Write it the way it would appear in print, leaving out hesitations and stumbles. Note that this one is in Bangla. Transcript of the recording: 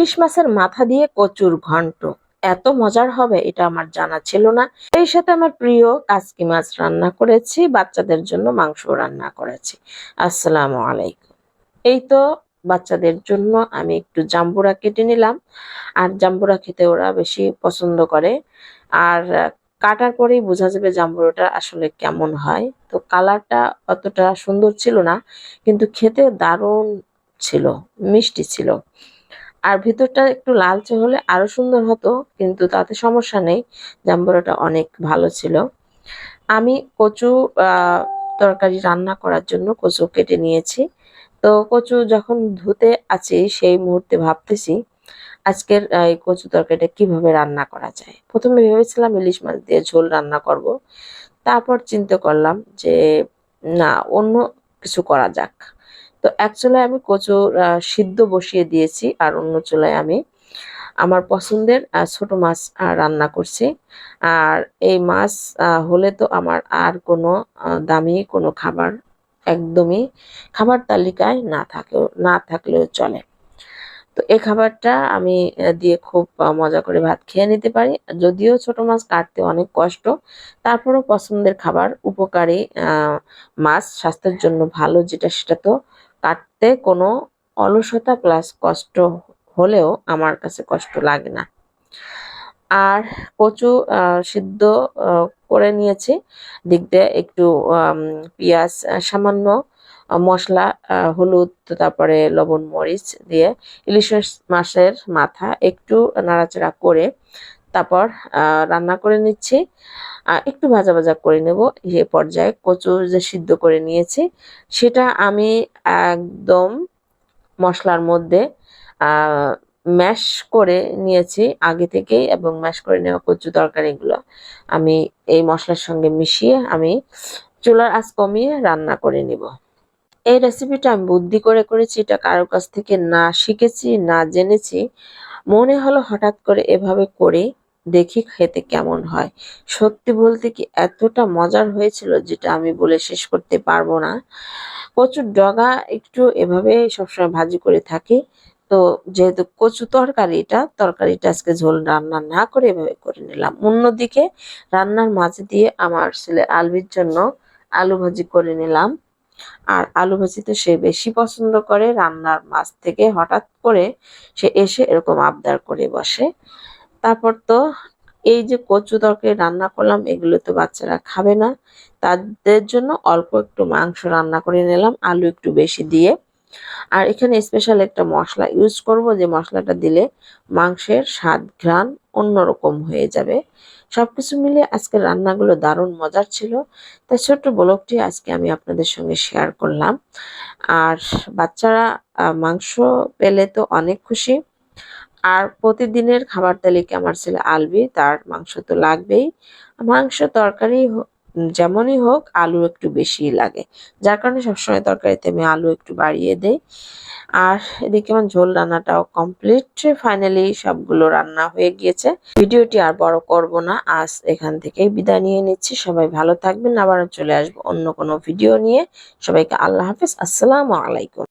ইলিশ মাছের মাথা দিয়ে কচুর ঘন্ট এত মজার হবে এটা আমার জানা ছিল না। এই সাথে আমার প্রিয় কাচকি মাছ রান্না করেছি, বাচ্চাদের জন্য মাংস রান্না করেছি। আসসালামু আলাইকুম। এই তো বাচ্চাদের জন্য আমি একটু জাম্বুরা কেটে নিলাম। আর জাম্বুরা খেতে ওরা বেশি পছন্দ করে। আর কাটার পরেই বোঝা যাবে জাম্বুরাটা আসলে কেমন হয়। তো কালারটা অতটা সুন্দর ছিল না, কিন্তু খেতে দারুণ ছিল, মিষ্টি ছিল। আর ভিতরটা একটু লালচে হলে আরো সুন্দর হতো, কিন্তু তাতে সমস্যা নেই, জাম্বুরাটা অনেক ভালো ছিল। আমি কচু তরকারি রান্না করার জন্য কচু কেটে নিয়েছি। তো কচু যখন ধুতে আছি সেই মুহূর্তে ভাবতেছি আজকের এই কচু তরকারিটা কিভাবে রান্না করা যায়। প্রথমে ভেবেছিলাম ইলিশ মাছ দিয়ে ঝোল রান্না করব, তারপর চিন্তা করলাম যে না, অন্য কিছু করা যাক। তো এক চুলায় আমি কচু সিদ্ধ বসিয়ে দিয়েছি, আর অন্য চুলায় আমি আমার পছন্দের ছোট মাছ রান্না করছি। আর এই মাছ হলে তো আমার আর কোনো দামি কোনো খাবার একদমই খাবার তালিকায় না থাকলেও চলে। তো এই খাবারটা আমি দিয়ে খুব মজা করে ভাত খেয়ে নিতে পারি। যদিও ছোট মাছ কাটতে অনেক কষ্ট, তারপরও পছন্দের খাবার, উপকারী মাছ, স্বাস্থ্যের জন্য ভালো যেটা, সেটা তো কাটতে কোনো অলসতা প্লাস কষ্ট হলেও আমার কাছে কষ্ট লাগে না। আর কচু সিদ্ধ করে নিয়েছি। দিক দিয়ে একটু পেঁয়াজ, সামান্য মশলা, হলুদ, তারপরে লবণ মরিচ দিয়ে ইলিশ মাছের মাথা একটু নাড়াচাড়া করে তারপর রান্না করে নিচ্ছি। একটু ভাজা ভাজা করে নেব। এ পর্যায়ে কচু যে সিদ্ধ করে নিয়েছি সেটা আমি একদম মশলার মধ্যে ম্যাশ করে নিয়েছি আগে থেকেই, এবং ম্যাশ করে নেওয়া কচু তরকারিগুলো আমি এই মশলার সঙ্গে মিশিয়ে আমি চুলার আঁচ কমিয়ে রান্না করে নিব। এই রেসিপিটা আমি বুদ্ধি করে করেছি, এটা কারোর কাছ থেকে না শিখেছি না জেনেছি। মনে হলো হঠাৎ করে এভাবে করে দেখি খেতে কেমন হয়। সত্যি বলতে কি এতটা মজার হয়েছিল যেটা আমি বলে শেষ করতে পারবো না। কচুর ডগা একটু এভাবে সবসময় ভাজি করে থাকি। তো যেহেতু কচু তরকারিটা আজকে ঝোল রান্না না করে এভাবে করে নিলাম। অন্যদিকে রান্নার মাঝে দিয়ে আমার ছেলে আলবির জন্য আলু ভাজি করে নিলাম। আর আলু ভাজি তো সে বেশি পছন্দ করে, রান্নার মাছ থেকে হঠাৎ করে সে এসে এরকম আবদার করে বসে। তারপর তো এই যে কচু তরকারি রান্না করলাম, এগুলো তো বাচ্চারা খাবে না, তাদের জন্য অল্প একটু মাংস রান্না করে নিলাম আলু একটু বেশি দিয়ে। আর এখানে স্পেশাল একটা মশলা ইউজ করব, যে মশলাটা দিলে মাংসের স্বাদ ঘ্রাণ অন্যরকম হয়ে যাবে। সবকিছু মিলে আজকের রান্নাগুলো দারুণ মজার ছিল, তাই ছোট্ট ব্লগটি আজকে আমি আপনাদের সঙ্গে শেয়ার করলাম। আর বাচ্চারা মাংস পেলে তো অনেক খুশি। আর প্রতিদিনের খাবার তালিকা আমার ছেলে আলবি, তার মাংস তো লাগবেই। মাংস তরকারি যেমনই হোক আলু একটু বেশিই লাগে, যার কারণে সবসময় তরকারিতে আমি আলু একটু বাড়িয়ে দেই। আর এদিকে আমার ঝোল রান্নাটাও কমপ্লিট, ফাইনালি সবগুলো রান্না হয়ে গিয়েছে। ভিডিওটি আর বড় করব না, আজ এখান থেকেই বিদায় নিয়ে নিচ্ছি। সবাই ভালো থাকবেন, আবার চলে আসবো অন্য কোনো ভিডিও নিয়ে। সবাইকে আল্লাহ হাফেজ, আসসালামু আলাইকুম।